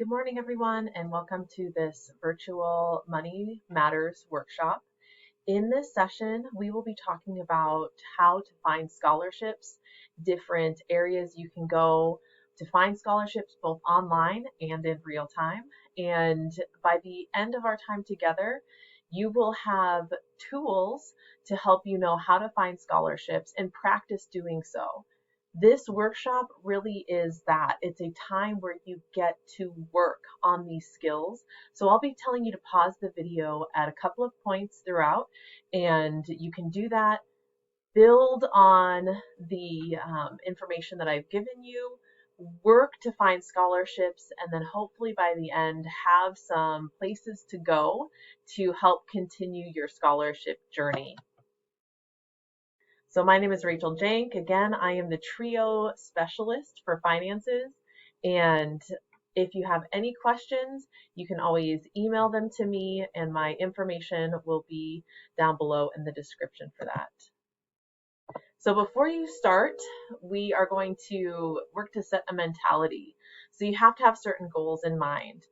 Good morning, everyone, and welcome to this virtual Money Matters workshop. In this session, we will be talking about how to find scholarships, different areas you can go to find scholarships both online and in real time. And by the end of our time together, you will have tools to help you know how to find scholarships and practice doing so. This workshop really is that. It's a time where you get to work on these skills. So I'll be telling you to pause the video at a couple of points throughout, and you can do that, build on the information that I've given you, work to find scholarships, and then hopefully by the end have some places to go to help continue your scholarship journey. So my name is Rachel Jank. Again, I am the TRIO specialist for finances. And if you have any questions, you can always email them to me, and my information will be down below in the description for that. So before you start, we are going to work to set a mentality. So you have to have certain goals in mind.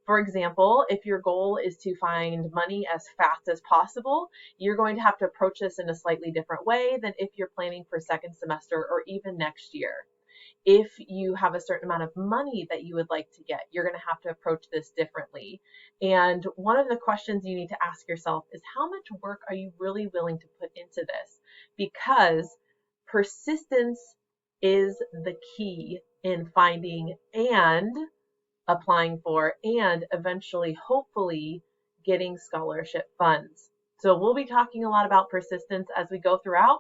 For example, if your goal is to find money as fast as possible, you're going to have to approach this in a slightly different way than if you're planning for second semester or even next year. If you have a certain amount of money that you would like to get, you're going to have to approach this differently. And one of the questions you need to ask yourself is, how much work are you really willing to put into this? Because persistence is the key in finding and applying for and eventually, hopefully, getting scholarship funds. So we'll be talking a lot about persistence as we go throughout,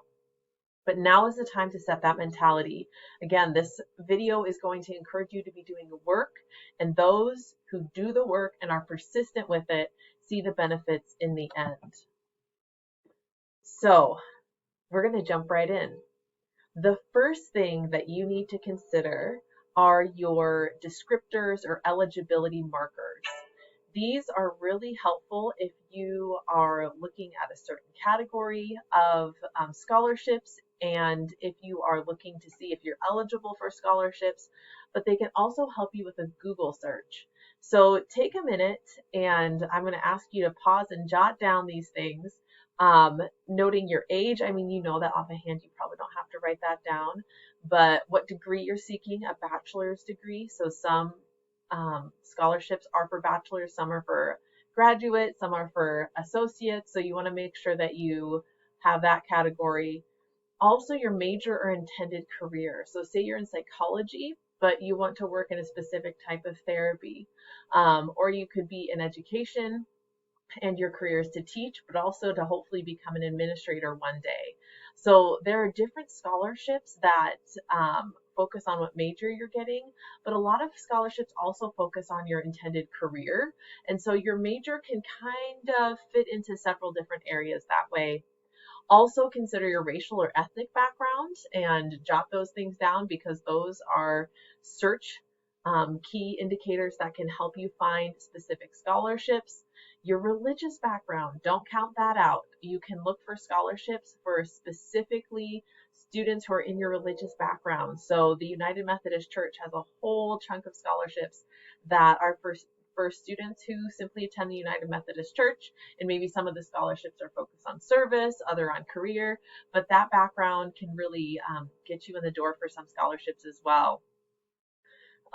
but now is the time to set that mentality. Again, this video is going to encourage you to be doing the work, and those who do the work and are persistent with it see the benefits in the end. So we're going to jump right in. The first thing that you need to consider are your descriptors or eligibility markers. These are really helpful if you are looking at a certain category of scholarships, and if you are looking to see if you're eligible for scholarships, but they can also help you with a Google search. So take a minute, and I'm going to ask you to pause and jot down these things. Noting your age, I mean, you know that offhand, you probably don't have to write that down, but what degree you're seeking, a bachelor's degree. So some scholarships are for bachelor's, some are for graduate, some are for associates. So you want to make sure that you have that category. Also, your major or intended career. So say you're in psychology, but you want to work in a specific type of therapy, or you could be in education and your career is to teach, but also to hopefully become an administrator one day. So there are different scholarships that focus on what major you're getting, but a lot of scholarships also focus on your intended career. And so your major can kind of fit into several different areas that way. Also consider your racial or ethnic background and jot those things down, because those are search key indicators that can help you find specific scholarships. Your religious background, don't count that out. You can look for scholarships for specifically students who are in your religious background. So the United Methodist Church has a whole chunk of scholarships that are for students who simply attend the United Methodist Church, and maybe some of the scholarships are focused on service, other on career, but that background can really get you in the door for some scholarships as well.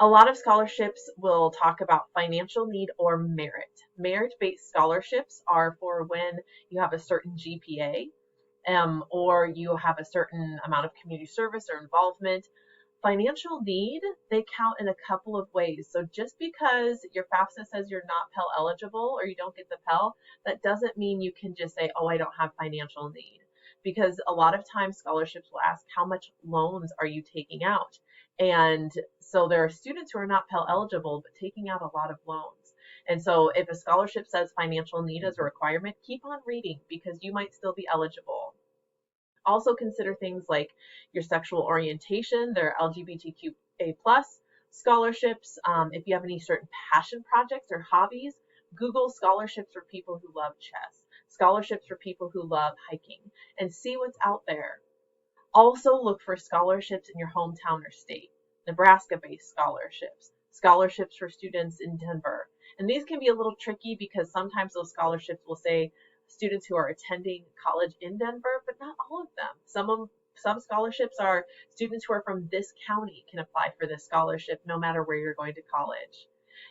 A lot of scholarships will talk about financial need or merit. Merit-based scholarships are for when you have a certain GPA, or you have a certain amount of community service or involvement. Financial need, they count in a couple of ways. So just because your FAFSA says you're not Pell eligible or you don't get the Pell, that doesn't mean you can just say, oh, I don't have financial need. Because a lot of times scholarships will ask, how much loans are you taking out? And so there are students who are not Pell eligible, but taking out a lot of loans. And so if a scholarship says financial need as a requirement, keep on reading, because you might still be eligible. Also consider things like your sexual orientation. There are LGBTQA+ scholarships. If you have any certain passion projects or hobbies, Google scholarships for people who love chess, scholarships for people who love hiking, and see what's out there. Also look for scholarships in your hometown or state. Nebraska-based scholarships, scholarships for students in Denver. And these can be a little tricky because sometimes those scholarships will say students who are attending college in Denver, but not all of them. Some scholarships are students who are from this county can apply for this scholarship no matter where you're going to college.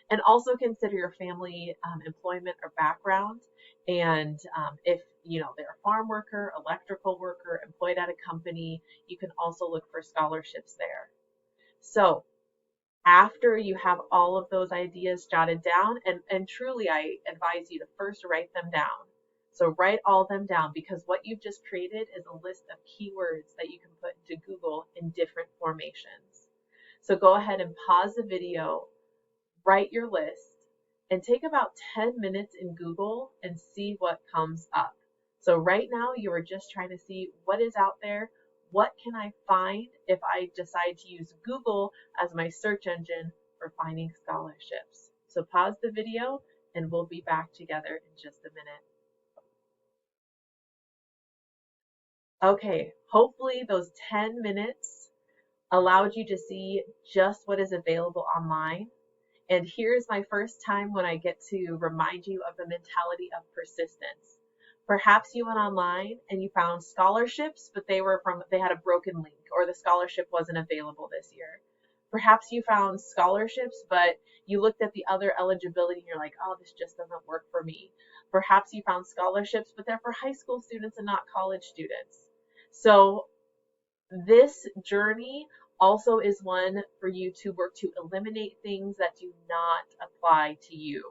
And also consider your family employment or background. And if they're a farm worker, electrical worker, employed at a company, you can also look for scholarships there. So after you have all of those ideas jotted down, and truly I advise you to first write them down. So write all of them down, because what you've just created is a list of keywords that you can put into Google in different formations. So go ahead and pause the video, write your list, and take about 10 minutes in Google and see what comes up. So right now you are just trying to see what is out there. What can I find if I decide to use Google as my search engine for finding scholarships? So pause the video and we'll be back together in just a minute. Okay, hopefully those 10 minutes allowed you to see just what is available online. And here's my first time when I get to remind you of the mentality of persistence. Perhaps you went online and you found scholarships, but they had a broken link, or the scholarship wasn't available this year. Perhaps you found scholarships, but you looked at the other eligibility and you're like, oh, this just doesn't work for me. Perhaps you found scholarships, but they're for high school students and not college students. So this journey also is one for you to work to eliminate things that do not apply to you.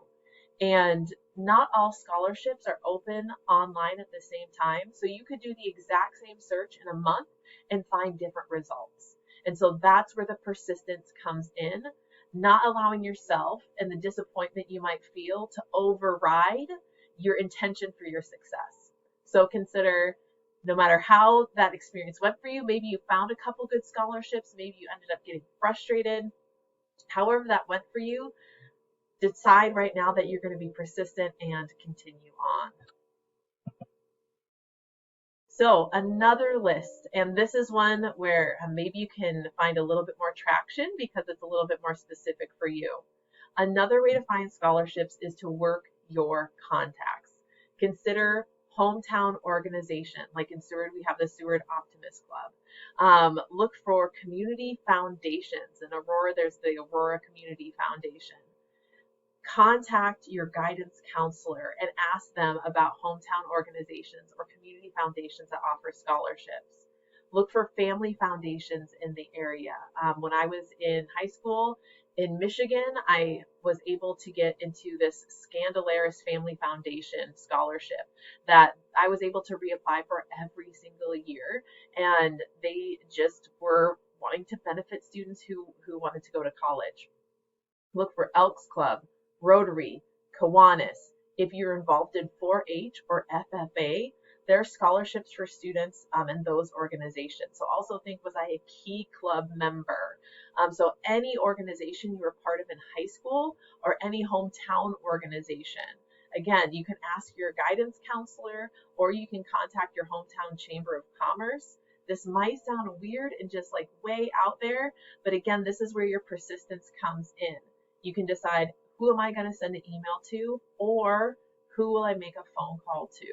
And not all scholarships are open online at the same time. So you could do the exact same search in a month and find different results. And so that's where the persistence comes in, not allowing yourself and the disappointment you might feel to override your intention for your success. So consider, no matter how that experience went for you, maybe you found a couple good scholarships, maybe you ended up getting frustrated. However that went for you, decide right now that you're going to be persistent and continue on. So another list, and this is one where maybe you can find a little bit more traction because it's a little bit more specific for you. Another way to find scholarships is to work your contacts. Consider hometown organization. Like in Seward, we have the Seward Optimist Club. Look for community foundations. In Aurora, there's the Aurora Community Foundation. Contact your guidance counselor and ask them about hometown organizations or community foundations that offer scholarships. Look for family foundations in the area. When I was in high school in Michigan, I was able to get into this Scandalaris Family Foundation scholarship that I was able to reapply for every single year. And they just were wanting to benefit students who wanted to go to college. Look for Elks Club, Rotary, Kiwanis. If you're involved in 4-H or FFA, there are scholarships for students in those organizations. So also think, was I a key club member? So any organization you were part of in high school or any hometown organization. Again, you can ask your guidance counselor or you can contact your hometown chamber of commerce. This might sound weird and just like way out there, but again, this is where your persistence comes in. You can decide, who am I going to send an email to, or who will I make a phone call to?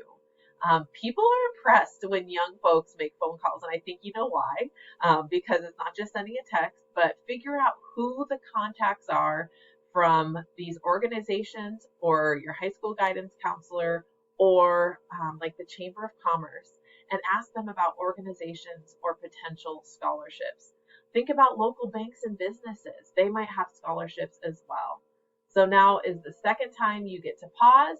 People are impressed when young folks make phone calls, and I think you know why, because it's not just sending a text, but figure out who the contacts are from these organizations or your high school guidance counselor or like the Chamber of Commerce, and ask them about organizations or potential scholarships. Think about local banks and businesses. They might have scholarships as well. So now is the second time you get to pause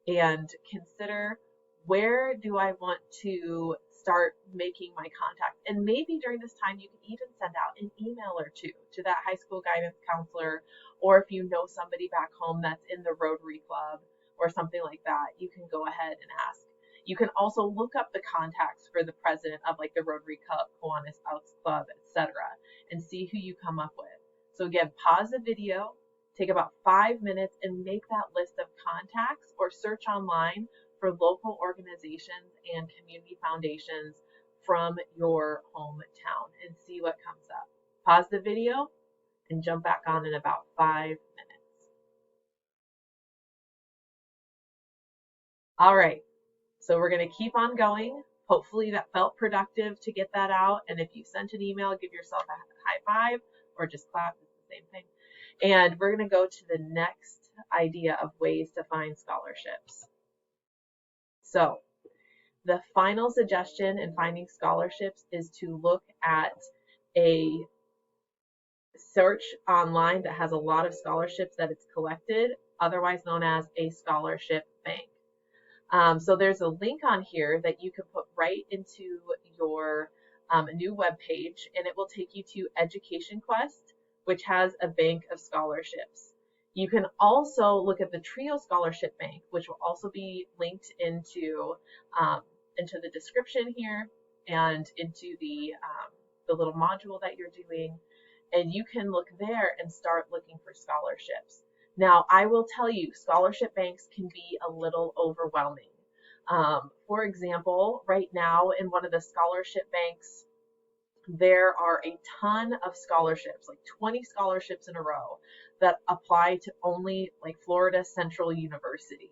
and consider, where do I want to start making my contact? And maybe during this time, you can even send out an email or two to that high school guidance counselor, or if you know somebody back home that's in the Rotary Club or something like that, you can go ahead and ask. You can also look up the contacts for the president of like the Rotary Club, Kiwanis Elks Club, etc., and see who you come up with. So again, pause the video, take about 5 minutes and make that list of contacts, or search online for local organizations and community foundations from your hometown and see what comes up. Pause the video and jump back on in about 5 minutes. All right, so we're going to keep on going. Hopefully that felt productive to get that out. And if you sent an email, give yourself a high five or just clap. It's the same thing. And we're going to go to the next idea of ways to find scholarships. So the final suggestion in finding scholarships is to look at a search online that has a lot of scholarships that it's collected, otherwise known as a scholarship bank. So there's a link on here that you can put right into your new web page, and it will take you to Education Quest, which has a bank of scholarships. You can also look at the TRIO Scholarship Bank, which will also be linked into the description here and into the little module that you're doing. And you can look there and start looking for scholarships. Now, I will tell you, scholarship banks can be a little overwhelming. For example, right now in one of the scholarship banks, there are a ton of scholarships, like 20 scholarships in a row that apply to only like Florida Central University,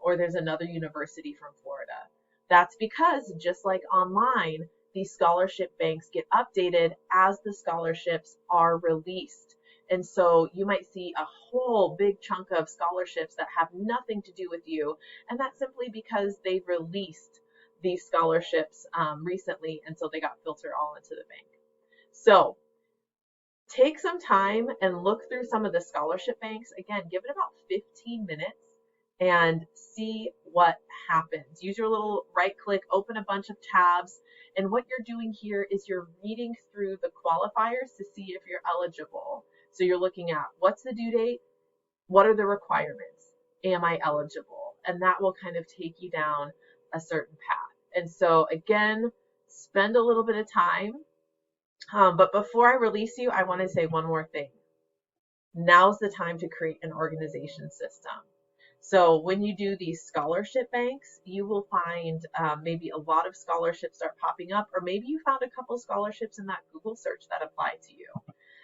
or there's another university from Florida. That's because just like online, these scholarship banks get updated as the scholarships are released. And so you might see a whole big chunk of scholarships that have nothing to do with you. And that's simply because they released these scholarships recently. And so they got filtered all into the bank. So take some time and look through some of the scholarship banks. Again, give it about 15 minutes and see what happens. Use your little right click, open a bunch of tabs. And what you're doing here is you're reading through the qualifiers to see if you're eligible. So you're looking at what's the due date, what are the requirements, am I eligible? And that will kind of take you down a certain path. And so again, spend a little bit of time. But before I release you, I want to say one more thing. Now's the time to create an organization system. So when you do these scholarship banks, you will find maybe a lot of scholarships start popping up, or maybe you found a couple scholarships in that Google search that apply to you.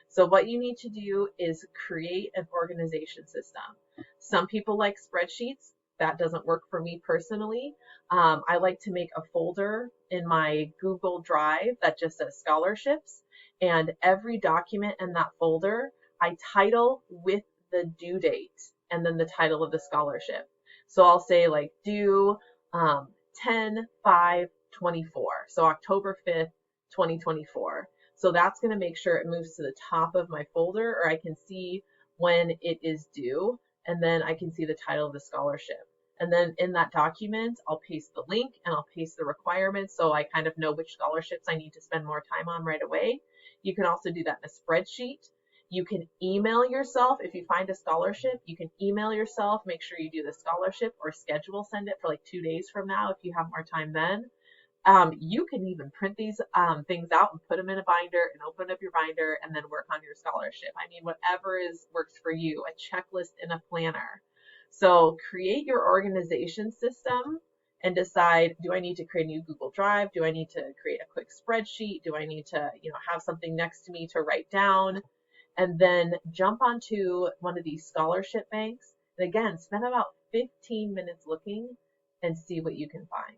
So what you need to do is create an organization system. Some people like spreadsheets. That doesn't work for me personally. I like to make a folder in my Google Drive that just says scholarships, and every document in that folder I title with the due date and then the title of the scholarship. So I'll say like due 10/5/24, so October 5th, 2024. So that's going to make sure it moves to the top of my folder, or I can see when it is due, and then I can see the title of the scholarship. And then in that document, I'll paste the link and I'll paste the requirements so I kind of know which scholarships I need to spend more time on right away. You can also do that in a spreadsheet. You can email yourself. If you find a scholarship, you can email yourself, make sure you do the scholarship, or send it for like 2 days from now if you have more time then. You can even print these things out and put them in a binder and open up your binder and then work on your scholarship. I mean, whatever works for you, a checklist in a planner. So create your organization system and decide, do I need to create a new Google Drive? Do I need to create a quick spreadsheet? Do I need to, have something next to me to write down? And then jump onto one of these scholarship banks. And again, spend about 15 minutes looking and see what you can find.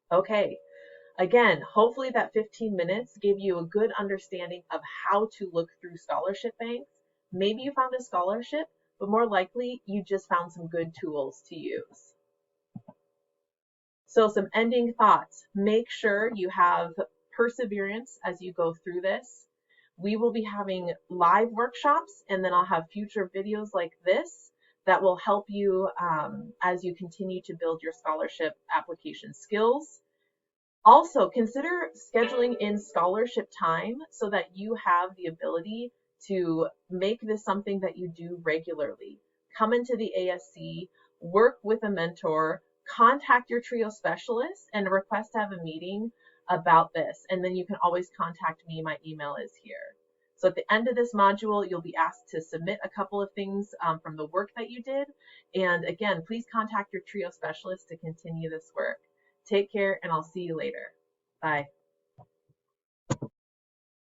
Okay, again, hopefully that 15 minutes gave you a good understanding of how to look through scholarship banks. Maybe you found a scholarship, but more likely you just found some good tools to use. So some ending thoughts. Make sure you have perseverance as you go through this. We will be having live workshops, and then I'll have future videos like this that will help you as you continue to build your scholarship application skills. Also, consider scheduling in scholarship time so that you have the ability to make this something that you do regularly. Come into the ASC, work with a mentor, contact your TRIO specialist, and request to have a meeting about this. And then you can always contact me. My email is here. So at the end of this module, you'll be asked to submit a couple of things from the work that you did. And again, please contact your TRIO specialist to continue this work. Take care, and I'll see you later. Bye.